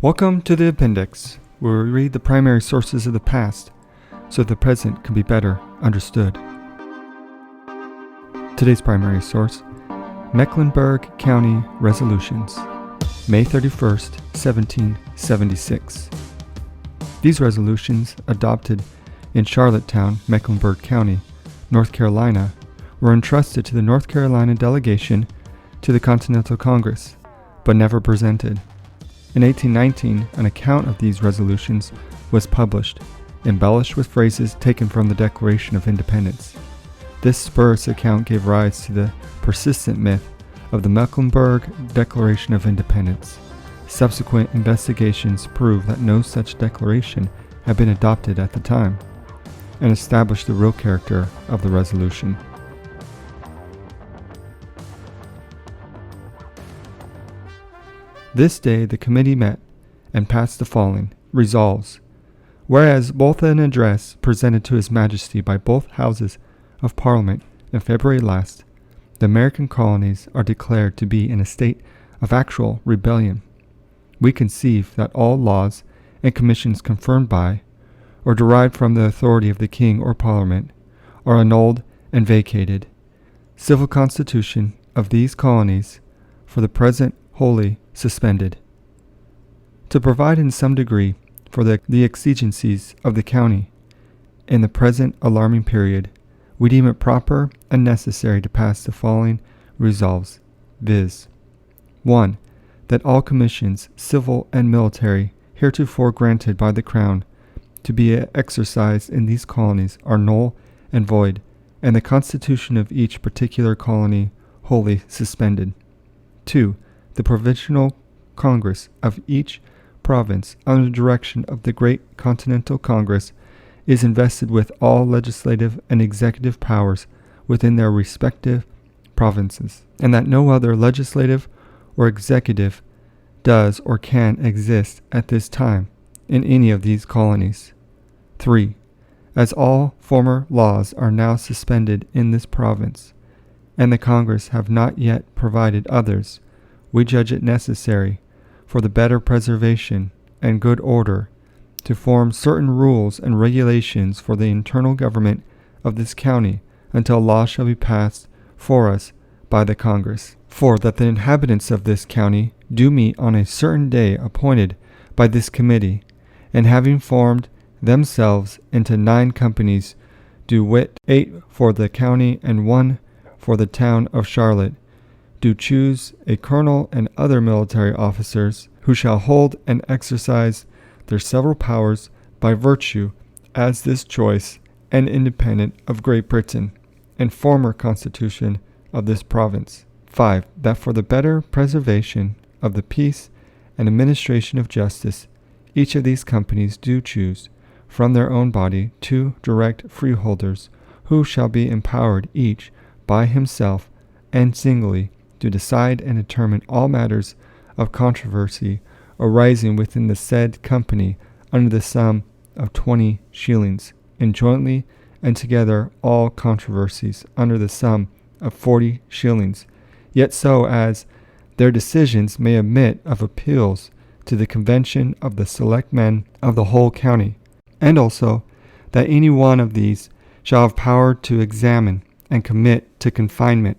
Welcome to the appendix, where we read the primary sources of the past so the present can be better understood. Today's primary source, Mecklenburg County Resolutions, May 31st, 1776. These resolutions, adopted in Charlottetown, Mecklenburg County, North Carolina, were entrusted to the North Carolina delegation to the Continental Congress, but never presented. In 1819, an account of these resolutions was published, embellished with phrases taken from the Declaration of Independence. This spurious account gave rise to the persistent myth of the Mecklenburg Declaration of Independence. Subsequent investigations proved that no such declaration had been adopted at the time, and established the real character of the resolution. This day the committee met and passed the following resolves. Whereas both an address presented to His Majesty by both Houses of Parliament in February last, the American colonies are declared to be in a state of actual rebellion. We conceive that all laws and commissions confirmed by, or derived from the authority of the King or Parliament, are annulled and vacated. Civil constitution of these colonies, for the present wholly suspended. To provide in some degree for the exigencies of the county in the present alarming period, we deem it proper and necessary to pass the following resolves, viz. 1. That all commissions, civil and military, heretofore granted by the Crown to be exercised in these colonies are null and void, and the constitution of each particular colony wholly suspended. 2. The Provincial Congress of each province, under the direction of the Great Continental Congress, is invested with all legislative and executive powers within their respective provinces, and that no other legislative or executive does or can exist at this time in any of these colonies. 3. As all former laws are now suspended in this province, and the Congress have not yet provided others, we judge it necessary, for the better preservation and good order, to form certain rules and regulations for the internal government of this county until law shall be passed for us by the Congress. 4. That the inhabitants of this county do meet on a certain day appointed by this committee, and having formed themselves into 9 companies, do wit 8 for the county and 1 for the town of Charlotte, do choose a colonel and other military officers who shall hold and exercise their several powers by virtue as this choice and independent of Great Britain and former constitution of this province. 5. That for the better preservation of the peace and administration of justice, each of these companies do choose from their own body 2 direct freeholders, who shall be empowered each by himself and singly to decide and determine all matters of controversy arising within the said company under the sum of 20 shillings, and jointly and together all controversies under the sum of 40 shillings, yet so as their decisions may admit of appeals to the convention of the selectmen of the whole county, and also that any one of these shall have power to examine and commit to confinement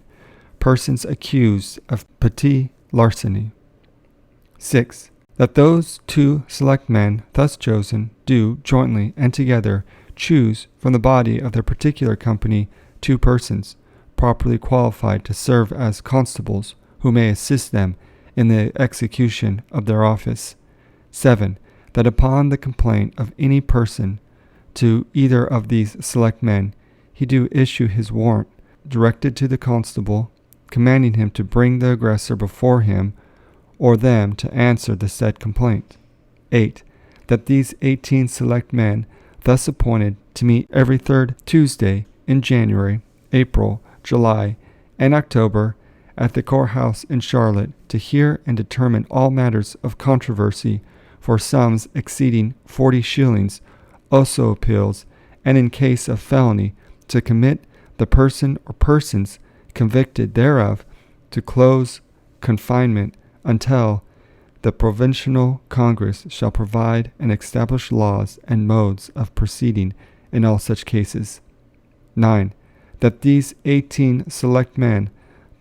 persons accused of petit larceny. 6. That those 2 select men thus chosen do jointly and together choose from the body of their particular company 2 persons, properly qualified to serve as constables, who may assist them in the execution of their office. 7. That upon the complaint of any person to either of these select men, he do issue his warrant, directed to the constable, commanding him to bring the aggressor before him or them to answer the said complaint. 8. That these 18 select men, thus appointed to meet every 3rd Tuesday in January, April, July, and October at the courthouse in Charlotte, to hear and determine all matters of controversy for sums exceeding 40 shillings, also appeals, and in case of felony, to commit the person or persons convicted thereof to close confinement until The Provincial Congress shall provide and establish laws and modes of proceeding in all such cases. 9. That these 18 select men,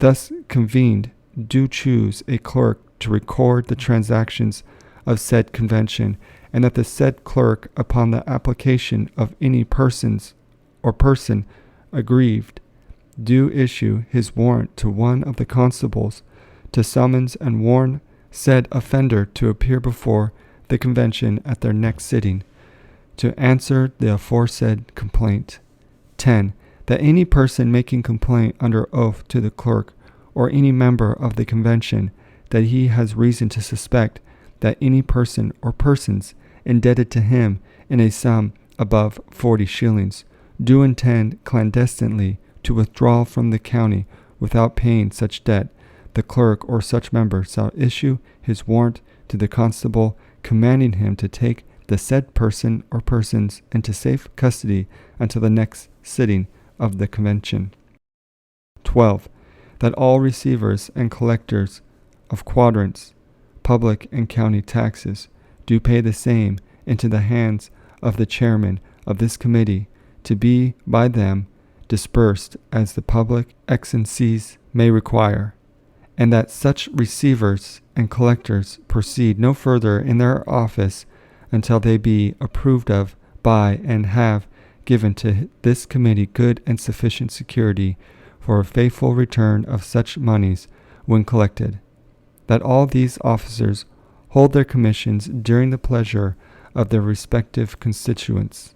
thus convened, do choose a clerk to record the transactions of said convention, and that the said clerk, upon the application of any persons or person aggrieved, do issue his warrant to one of the constables to summons and warn said offender to appear before the convention at their next sitting, to answer the aforesaid complaint. 10. That any person making complaint under oath to the clerk or any member of the convention that he has reason to suspect that any person or persons indebted to him in a sum above 40 shillings do intend clandestinely to withdraw from the county without paying such debt, the clerk or such member shall issue his warrant to the constable, commanding him to take the said person or persons into safe custody until the next sitting of the convention. 12. That all receivers and collectors of quadrans, public and county taxes, do pay the same into the hands of the chairman of this committee, to be by them dispersed as the public exigencies may require, and that such receivers and collectors proceed no further in their office until they be approved of by and have given to this committee good and sufficient security for a faithful return of such monies when collected. That all these officers hold their commissions during the pleasure of their respective constituents.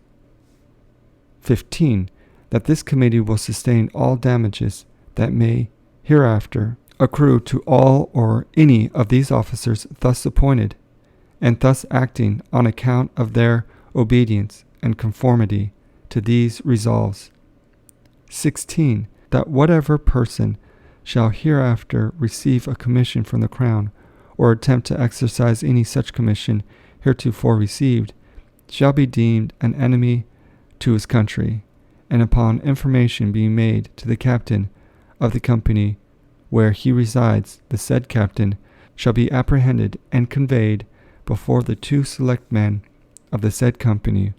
15. That this committee will sustain all damages that may hereafter accrue to all or any of these officers thus appointed, and thus acting on account of their obedience and conformity to these resolves. 16. That whatever person shall hereafter receive a commission from the Crown, or attempt to exercise any such commission heretofore received, shall be deemed an enemy to his country, and upon information being made to the captain of the company where he resides, the said captain shall be apprehended and conveyed before the 2 select men of the said company,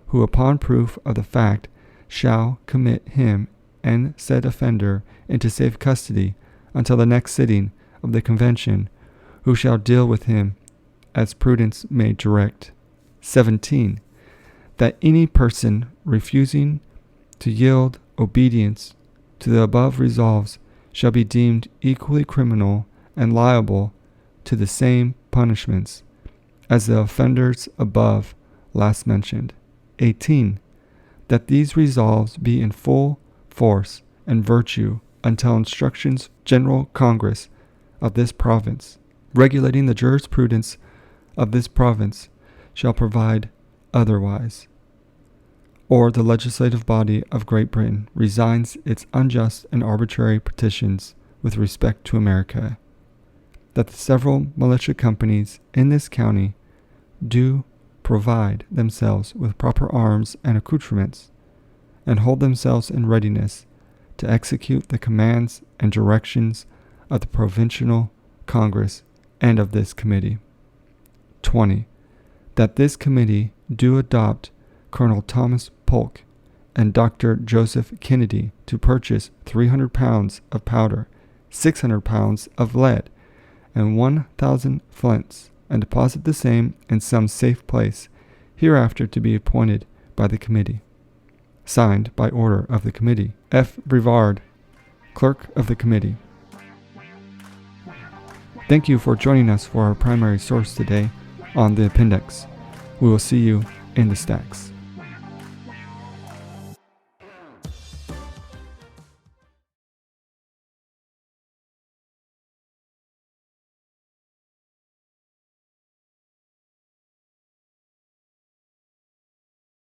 who upon proof of the fact shall commit him and said offender into safe custody until the next sitting of the convention, who shall deal with him as prudence may direct. 17. That any person refusing to yield obedience to the above resolves shall be deemed equally criminal and liable to the same punishments as the offenders above last mentioned. 18. That these resolves be in full force and virtue until instructions General Congress of this province, regulating the jurisprudence of this province, shall provide otherwise, or the legislative body of Great Britain resigns its unjust and arbitrary petitions with respect to America. That the several militia companies in this county do provide themselves with proper arms and accoutrements, and hold themselves in readiness to execute the commands and directions of the Provincial Congress and of this committee. 20. That this committee do adopt Colonel Thomas Polk and Dr. Joseph Kennedy to purchase 300 pounds of powder, 600 pounds of lead, and 1,000 flints, and deposit the same in some safe place, hereafter to be appointed by the committee. Signed by order of the committee, F. Brevard, Clerk of the Committee. Thank you for joining us for our primary source today on the appendix. We will see you in the stacks.